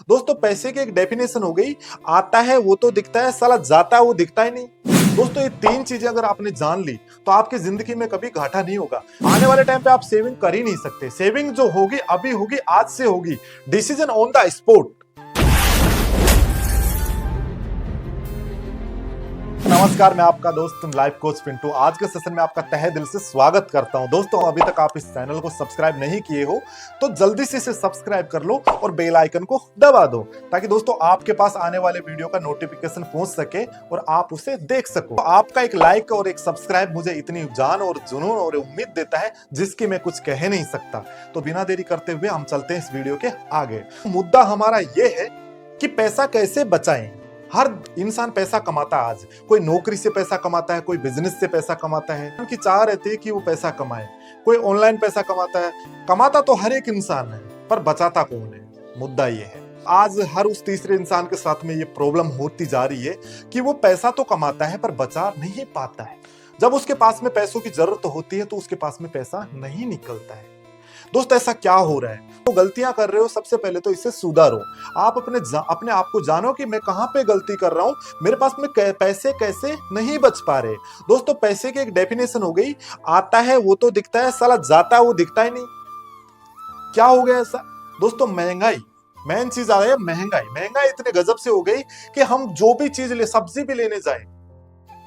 दोस्तों पैसे की एक डेफिनेशन हो गई, आता है वो तो दिखता है, साला जाता है वो दिखता ही नहीं। दोस्तों ये तीन चीजें अगर आपने जान ली तो आपकी जिंदगी में कभी घाटा नहीं होगा। आने वाले टाइम पे आप सेविंग कर ही नहीं सकते। सेविंग जो होगी अभी होगी, आज से होगी, डिसीजन ऑन द स्पॉट। नमस्कार, मैं आपका दोस्त लाइफ कोच पिंटू। आज के सेशन में आपका तहे दिल से स्वागत करता हूं। दोस्तों अभी तक आप इस चैनल को सब्सक्राइब नहीं किए हो तो जल्दी से इसे सब्सक्राइब कर लो और बेल आइकन को दबा दो, ताकि दोस्तों आपके पास आने वाले वीडियो का नोटिफिकेशन पहुंच सके और आप उसे देख सको। तो आपका एक लाइक और एक सब्सक्राइब मुझे इतनी जान और जुनून और उम्मीद देता है जिसकी मैं कुछ कह नहीं सकता। तो बिना देरी करते हुए हम चलते हैं इस वीडियो के आगे। मुद्दा हमारा ये है कि पैसा कैसे बचाएं। हर इंसान पैसा कमाता है। आज कोई नौकरी से पैसा कमाता है, कोई बिजनेस से पैसा कमाता है, उनकी चाह रहती है कि वो पैसा कमाए। कोई ऑनलाइन पैसा कमाता है। कमाता तो हर एक इंसान है, पर बचाता कौन है, मुद्दा ये है। आज हर उस तीसरे इंसान के साथ में ये प्रॉब्लम होती जा रही है कि वो पैसा तो कमाता है पर बचा नहीं पाता है। जब उसके पास में पैसों की जरूरत होती है तो उसके पास में पैसा नहीं निकलता है। दोस्त ऐसा क्या हो रहा है? तो गलतियां कर रहे हो, सबसे पहले तो इसे सुधारो। आप अपने आप को जानो कि मैं कहां पे गलती कर रहा हूं, मेरे पास में पैसे कैसे नहीं बच पा रहे। दोस्तों पैसे की एक डेफिनेशन हो गई, आता है वो तो दिखता है, साला जाता है वो दिखता ही नहीं। क्या हो गया ऐसा? दोस्तों महंगाई, मेन चीज आ रही है महंगाई। महंगाई इतने गजब से हो गई कि हम जो भी चीज ले, सब्जी भी लेने जाए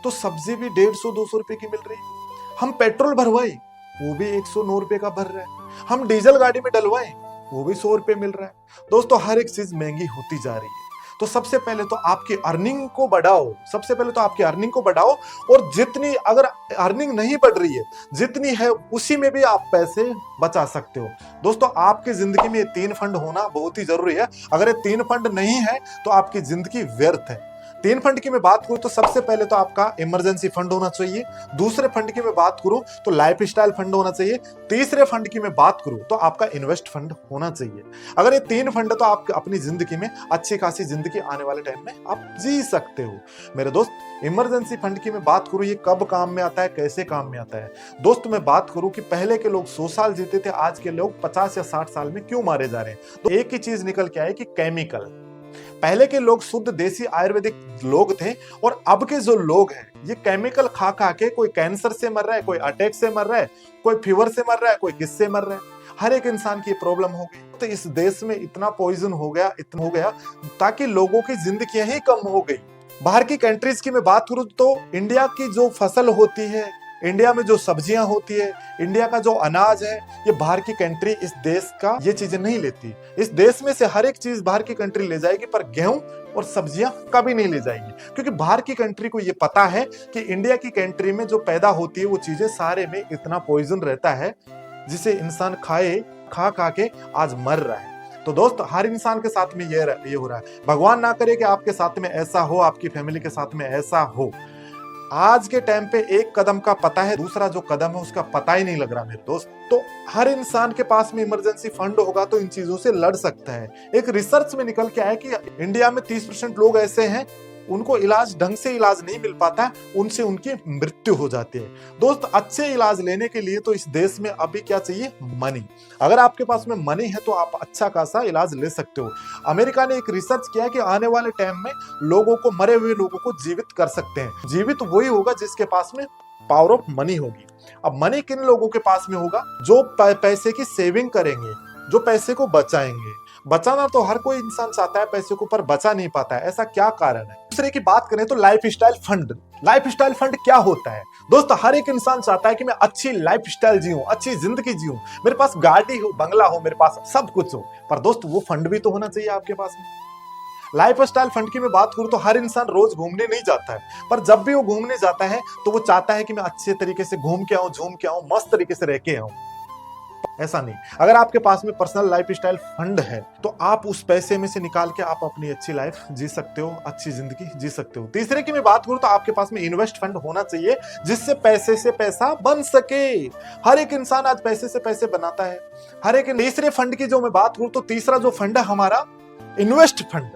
तो सब्जी भी 150-200 रुपए की मिल रही है। हम पेट्रोल भरवाए वो भी 109 रुपए का भर रहा है। हम डीजल गाड़ी में डलवाएं वो भी 100 रुपए मिल रहा है। दोस्तों हर एक चीज महंगी होती जा रही है। तो सबसे पहले तो आपकी अर्निंग को बढ़ाओ। सबसे पहले तो आपकी अर्निंग को बढ़ाओ, और जितनी अगर अर्निंग नहीं बढ़ रही है, जितनी है उसी में भी आप पैसे बचा सकते हो। दोस्तों आपकी जिंदगी में ये 3 फंड होना बहुत ही जरूरी है। अगर ये 3 फंड नहीं है तो आपकी जिंदगी व्यर्थ है। 3 फंड की मैं बात करूं तो सबसे पहले तो आपका इमरजेंसी फंड होना चाहिए। दूसरे फंड की मैं बात करूं तो लाइफ स्टाइल फंड होना चाहिए। तीसरे फंड की मैं बात करूं तो आपका इन्वेस्ट फंड होना चाहिए। अगर ये 3 फंड तो आप अपनी जिंदगी में अच्छी खासी जिंदगी आने वाले टाइम में आप जी सकते हो। मेरे दोस्त इमरजेंसी फंड की मैं बात करूं, ये कब काम में आता है, कैसे काम में आता है। दोस्त मैं बात करूं कि पहले के लोग 100 साल जीते थे, आज के लोग 50 या 60 साल में क्यों मारे जा रहे हैं? तो एक ही चीज निकल के आए कि केमिकल। पहले के लोग शुद्ध देसी आयुर्वेदिक लोग थे, और अब के जो लोग हैं ये केमिकल खा खा के कोई कैंसर से मर रहा है, कोई अटैक से मर रहा है, कोई फीवर से मर रहा है, कोई किससे मर रहा है। हर एक इंसान की प्रॉब्लम हो गई। तो इस देश में इतना पॉइजन हो गया, इतना हो गया, ताकि लोगों की जिंदगी ही कम हो गई। बाहर की कंट्रीज की मैं बात करूं तो इंडिया की जो फसल होती है, इंडिया में जो सब्जियां होती है, इंडिया का जो अनाज है, ये बाहर की कंट्री इस देश का ये चीजें नहीं लेती। इस देश में से हर एक चीज बाहर की कंट्री ले जाएगी, पर गेहूं और सब्जियां कभी नहीं ले जाएगी, क्योंकि बाहर की कंट्री को ये पता है कि इंडिया की कंट्री में जो पैदा होती है वो चीजें सारे में इतना पॉइजन रहता है जिसे इंसान खा खा के आज मर रहा है। तो दोस्त हर इंसान के साथ में ये हो रहा है। भगवान ना करे कि आपके साथ में ऐसा हो, आपकी फैमिली के साथ में ऐसा हो। आज के टाइम पे एक कदम का पता है, दूसरा जो कदम है उसका पता ही नहीं लग रहा मेरे दोस्त। तो हर इंसान के पास में इमरजेंसी फंड होगा तो इन चीजों से लड़ सकता है। एक रिसर्च में निकल के आया कि इंडिया में 30% लोग ऐसे हैं, उनको इलाज ढंग से इलाज नहीं मिल पाता, उनसे उनकी मृत्यु हो जाती है। दोस्त अच्छे इलाज लेने के लिए तो इस देश में अभी क्या चाहिए? मनी। अगर आपके पास में मनी है तो आप अच्छा खासा इलाज ले सकते हो। अमेरिका ने एक रिसर्च किया कि आने वाले टाइम में लोगों को, मरे हुए लोगों को जीवित कर सकते हैं। जीवित वही होगा जिसके पास में पावर ऑफ मनी होगी। अब मनी किन लोगों के पास में होगा? जो पैसे की सेविंग करेंगे, जो पैसे को बचाएंगे। बचाना तो हर कोई इंसान चाहता है पैसे को, पर बचा नहीं पाता है। ऐसा क्या कारण है? दूसरे की बात करें तो life style fund. Life style fund क्या होता है? दोस्त हर एक इंसान चाहता है कि मैं अच्छी लाइफ स्टाइल जीऊं, अच्छी जिंदगी जीऊं, मेरे पास गाड़ी हो, बंगला हो, मेरे पास सब कुछ हो। पर दोस्त वो फंड भी तो होना चाहिए आपके पास में। लाइफ स्टाइल फंड की मैं बात करूं तो हर इंसान रोज घूमने नहीं जाता है, पर जब भी वो घूमने जाता है तो वो चाहता है कि मैं अच्छे तरीके से घूम के आऊं, झूम के आऊं, मस्त तरीके से रह के आऊं। ऐसा नहीं। अगर आपके पास में पर्सनल लाइफ स्टाइल फंड है तो आप उस पैसे में से निकाल के आप अपनी अच्छी लाइफ जी सकते हो, अच्छी जिंदगी जी सकते हो। तीसरे की मैं बात करूं तो आपके पास में इन्वेस्ट फंड होना चाहिए, जिससे पैसे से पैसा बन सके। हर एक इंसान आज पैसे से पैसे बनाता है, हर एक। तीसरे फंड की जो मैं बात करूं तो तीसरा जो फंड है हमारा, इन्वेस्ट फंड।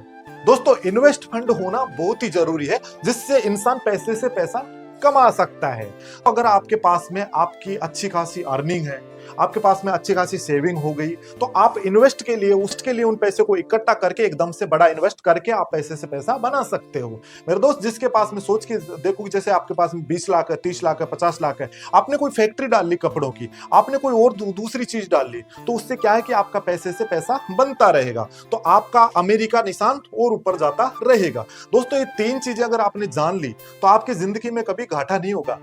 दोस्तों इन्वेस्ट फंड होना बहुत ही जरूरी है, जिससे इंसान पैसे से पैसा कमा सकता है। अगर आपके पास में आपकी अच्छी खासी अर्निंग है, आपके पास में अच्छी खासी सेविंग हो गई, तो आप इन्वेस्ट के लिए उसके लिए उन पैसे को इकट्ठा करके एकदम से बड़ा इन्वेस्ट करके आप पैसे से पैसा बना सकते हो। मेरे दोस्त, जिसके पास में सोच के देखो कि जैसे आपके पास में 20 लाख है, 30 लाख है, 50 लाख है, आपने कोई फैक्ट्री डाल ली कपड़ों की, आपने कोई और दूसरी चीज डाल ली, तो उससे क्या है कि आपका पैसे से पैसा बनता रहेगा, तो आपका अमेरिका निशान और ऊपर जाता रहेगा। दोस्तों, ये 3 चीजें अगर आपने जान ली तो आपकी जिंदगी में कभी घाटा नहीं होगा।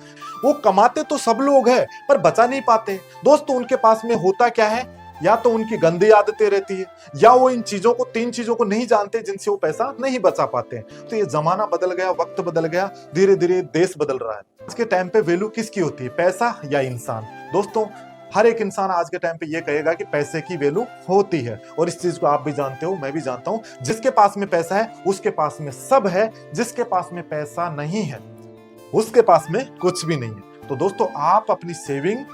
वो कमाते तो सब लोग हैं पर बचा नहीं पाते। दोस्तों, उनके पास में होता क्या है, या तो उनकी गंदी आदतें रहती है, या वो इन चीजों को 3 चीजों को नहीं जानते जिनसे वो पैसा नहीं बचा पाते। तो ये जमाना बदल गया, वक्त बदल गया, धीरे धीरे देश बदल रहा है। आज के टाइम पे वैल्यू किसकी होती है, पैसा या इंसान? दोस्तों, हर एक इंसान आज के टाइम पे ये कहेगा कि पैसे की वैल्यू होती है, और इस चीज को आप भी जानते हो, मैं भी जानता हूं। जिसके पास में पैसा है उसके पास में सब है, जिसके पास में पैसा नहीं है उसके पास में कुछ भी नहीं है। तो दोस्तों, आप अपनी सेविंग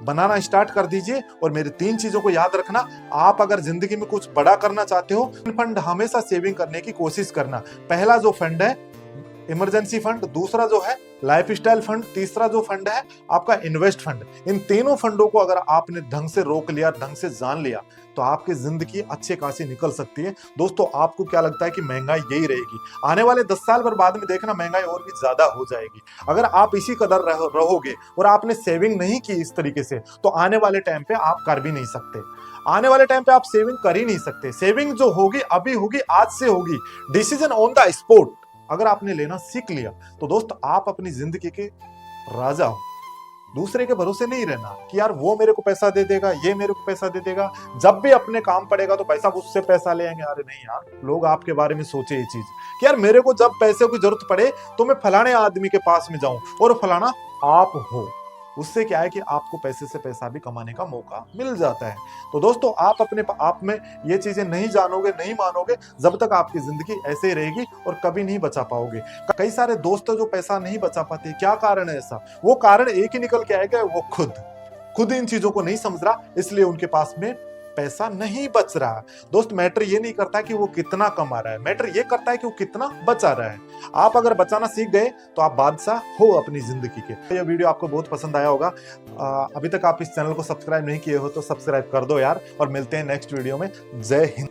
बनाना स्टार्ट कर दीजिए, और मेरे 3 चीजों को याद रखना। आप अगर जिंदगी में कुछ बड़ा करना चाहते हो, फंड हमेशा सेविंग करने की कोशिश करना। पहला जो फंड है इमरजेंसी फंड, दूसरा जो है लाइफ स्टाइल फंड, तीसरा जो फंड है आपका इन्वेस्ट फंड। इन तीनों फंडों को अगर आपने ढंग से रोक लिया, ढंग से जान लिया, तो आपकी जिंदगी अच्छे खासी निकल सकती है। दोस्तों, आपको क्या लगता है कि महंगाई यही रहेगी? आने वाले 10 साल बाद में देखना महंगाई और भी ज्यादा हो जाएगी। अगर आप इसी कदर रहोगे और आपने सेविंग नहीं की इस तरीके से, तो आने वाले टाइम पे आप कर भी नहीं सकते। आने वाले टाइम पे आप सेविंग कर ही नहीं सकते। सेविंग जो होगी अभी होगी, आज से होगी। डिसीजन ऑन द स्पॉट अगर आपने लेना सीख लिया, तो दोस्त आप अपनी जिंदगी के राजा हो। दूसरे के भरोसे नहीं रहना कि यार वो मेरे को पैसा दे देगा, ये मेरे को पैसा दे देगा, जब भी अपने काम पड़ेगा तो पैसा उससे पैसा ले आएंगे। अरे नहीं यार, लोग आपके बारे में सोचे ये चीज कि यार मेरे को जब पैसे की जरूरत पड़े तो मैं फलाने आदमी के पास में जाऊं, और फलाना आप हो। उससे क्या है कि आपको पैसे से पैसा भी कमाने का मौका मिल जाता है। तो दोस्तों, आप अपने आप में ये चीजें नहीं जानोगे, नहीं मानोगे, जब तक आपकी जिंदगी ऐसे ही रहेगी और कभी नहीं बचा पाओगे। कई सारे दोस्त जो पैसा नहीं बचा पाते, क्या कारण है ऐसा? वो कारण एक ही निकल के आएगा, वो खुद इन चीजों को नहीं समझ रहा, इसलिए उनके पास में पैसा नहीं बच रहा। दोस्त, मैटर ये नहीं करता कि वो कितना कमा रहा है, मैटर ये करता है कि वो कितना बचा रहा है। आप अगर बचाना सीख गए तो आप बादशाह हो अपनी जिंदगी के। यह वीडियो आपको बहुत पसंद आया होगा। अभी तक आप इस चैनल को सब्सक्राइब नहीं किए हो तो सब्सक्राइब कर दो यार, और मिलते हैं नेक्स्ट वीडियो में। जय हिंद।